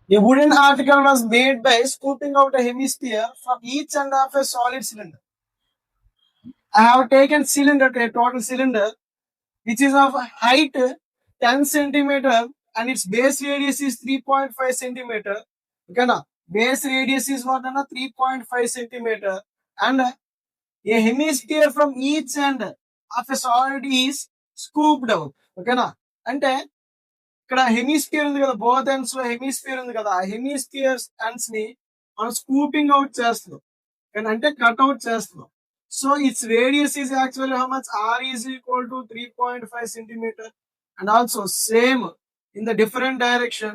A wooden article was made by scooping out a hemisphere from each end of a solid cylinder. I have taken cylinder, a total cylinder, which is of height 10 centimeter and its base radius is 3.5 centimeter. Okay, na? Base radius is what? 3.5 centimeter. And a hemisphere from each end of a solid is scooped out. Okay, na? అంటే ఇక్కడ hemisphere ఉంది కదా, both ends లో hemisphere ఉంది కదా, ఆ hemispheres ends ని మనం స్కూపింగ్ అవుట్ చేస్తున్నాం. కానీ అంటే కట్అవుట్ చేస్తున్నాం. So its radius is actually how much R is equal to 3.5 centimeter. And also same in the different direction,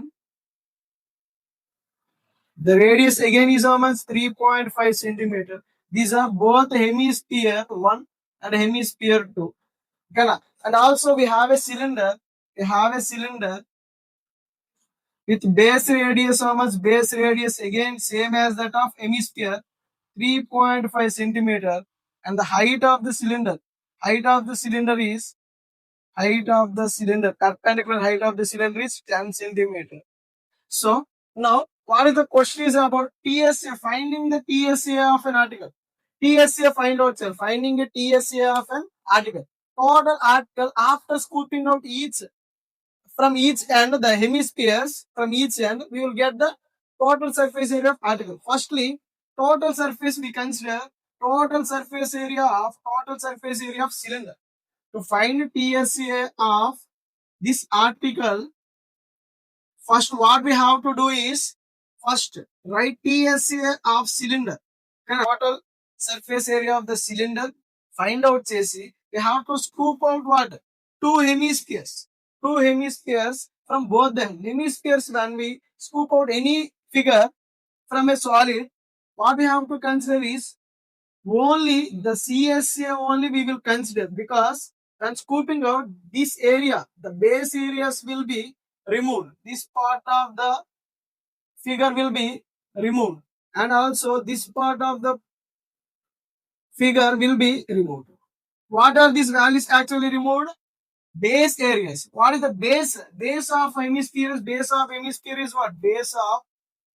the radius again is how much? 3.5 centimeter. These are both hemisphere 1 and hemisphere 2. Okay, and also we have a cylinder. We have a cylinder with base radius, how much? Base radius again same as that of hemisphere, 3.5 centimeter. And the height of the cylinder, height of the cylinder is, height of the cylinder, perpendicular height of the cylinder is 10 centimeter. So now what is the question is about TSA, finding the TSA of an article. TSA find out, sir, finding a TSA of an article. Total article after scooping out each from each end, the hemispheres from each end, we will get the total surface area of article. Firstly, total surface we consider total surface area of cylinder. To find TSA of this article, first what we have to do is first write TSA of cylinder. Total surface area of the cylinder find out chesi, we have to scoop out what? Two hemispheres. Two hemispheres from both the hemispheres. When we scoop out any figure from a solid, what we have to consider is only the CSA only we will consider, because when scooping out this area, the base areas will be removed. This part of the figure will be removed, and also this part of the figure will be removed. What are these values actually removed? Base areas. What is the base? Base of hemisphere is, base of hemisphere is what? Base of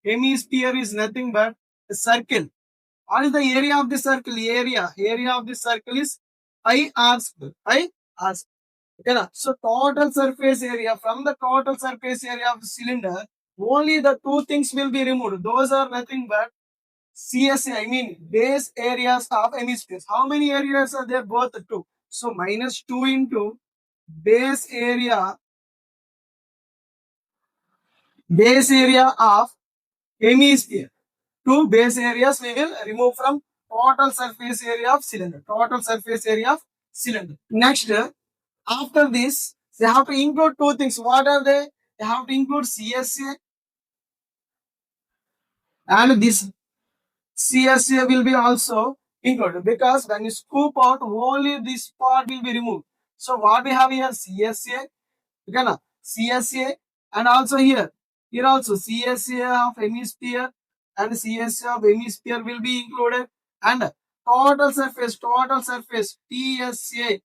hemisphere is nothing but a circle. What is the area of the circle? Area of the circle is pi r square. Pi r square. Okay, na? So total surface area, from the total surface area of the cylinder, only the two things will be removed. Those are nothing but CSA, I mean base areas of hemispheres. How many areas are there? Both two. So minus 2 into base area of hemisphere. Two base areas we will remove from total surface area of cylinder. Total surface area of cylinder. Next, after this, they have to include two things. What are they? They have to include CSA, and this CSA will be also included, because when you scoop out, only this part will be removed. So what we have here? CSA, okay, na? CSA, and also here also CSA of hemisphere and CSA of hemisphere will be included, and total surface TSA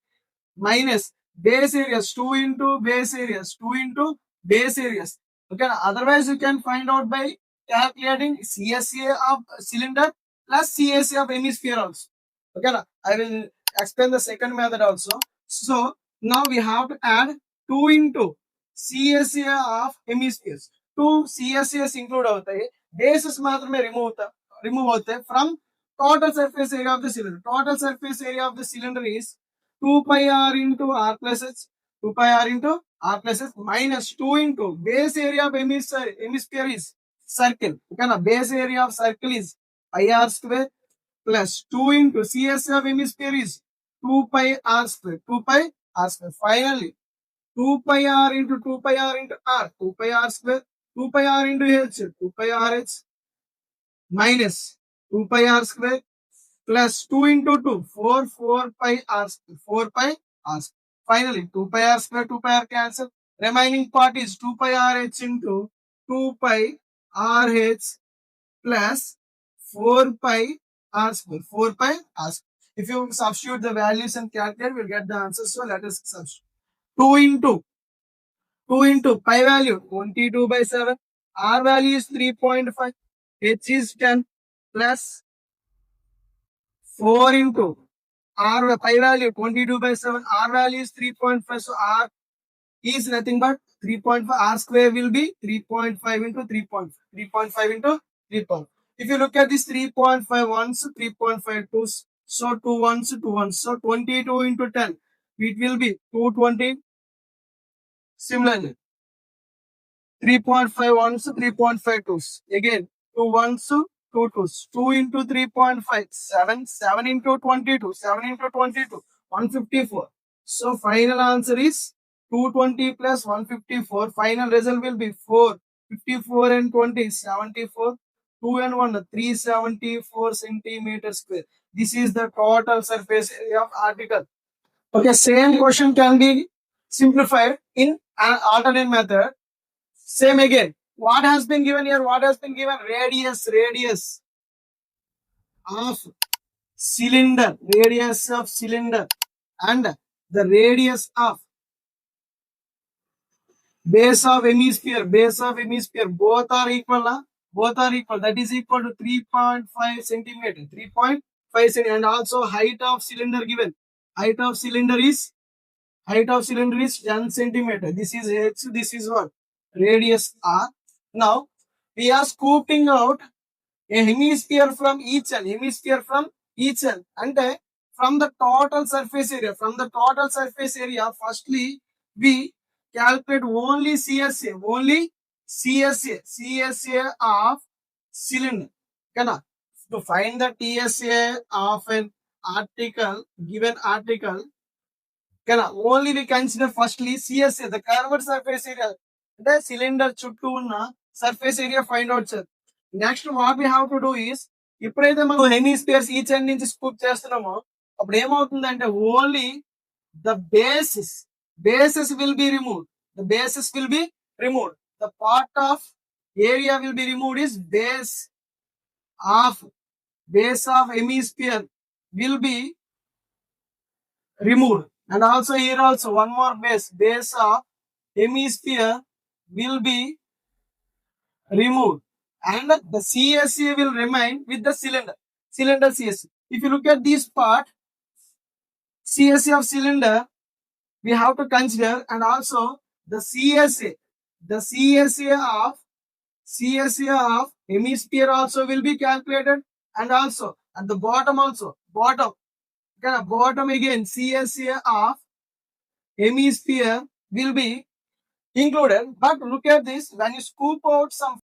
minus base areas, 2 into base areas, 2 into base areas. Okay, otherwise you can find out by calculating CSA of cylinder plus CSA of hemisphere also. Okay, I will explain the second method also. So now we have to add 2 into CSA of hemispheres. 2 CSAs include होते हैं, bases मात्र remove होते हैं from total surface area of the cylinder. Total surface area of the cylinder is 2 pi r into r plus h, 2 pi r into r plus h minus 2 into base area of hemisphere is circle. Okay, na? Base area of circle is pi r square plus 2 into CS of hemisphere is 2 pi r square. 2 pi r square. Finally, 2 pi r into 2 pi r into r, 2 pi r square, 2 pi r into h, 2 pi r h minus 2 pi r square plus 2 into 2, 4 pi r square, 4 pi r square. Finally, 2 pi r square, 2 pi r cancel. Remaining part is 2 pi r h into 2 pi r h plus 4 pi r square, 4 pi r square. If you substitute the values and calculate, we'll get the answer. So let us substitute. 2 into pi value 22 by 7, R value is 3.5. H is 10 plus 4 into R pi value 22/7. R value is 3.5. So R is nothing but 3.5. R square will be 3.5 into 3.5. 3.5 into 3.5. If you look at this 3.5 ones, 3.5 twos, so 2 ones, 2 ones. So 22 into 10, it will be 220. Similarly, 3.5 ones, 3.5 twos. Again, 2 ones, 2 twos. 2 into 3.5, 7. 7 into 22, 7 into 22, 154. So final answer is 220 plus 154. Final result will be 4. 54 and 20, 74. 2 and 1, 374 centimeters square. This is the total surface area of article. Okay, same question can be simplified in an alternate method. Same again. What has been given here? What has been given? Radius of cylinder. Radius of cylinder. And the radius of base of hemisphere. Base of hemisphere. Both are equal. Both are equal. That is equal to 3.5 centimeter. 3.5 centimeter. And also height of cylinder given. Height of cylinder is 10 centimeter. This is H. This is what? Radius R. Now we are scooping out a hemisphere from each end. Hemisphere from each end. And from the total surface area. From the total surface area, firstly we calculate only CSA. Only CSA. CSA of cylinder. Kana? To find the TSA of an article, given article, only we consider firstly CSA, the curved surface area. The cylinder చుట్టూ ఉన్న surface area find out, sir. Next what we have to do is, ఎప్పుడైతే మనం hemispheres each end నుంచి scoop చేస్తున్నామో అప్పుడు ఏమవుతుందంటే only the basis will be removed. The basis will be removed. The part of area will be removed is base of hemisphere will be removed. And also here also one more base of hemisphere will be removed, and the CSA will remain with the cylinder CSA. If you look at this part, CSA of cylinder we have to consider, and also the CSA of hemisphere also will be calculated, and also at the bottom also bottom again CSA of hemisphere will be included. But look at this, when you scoop out some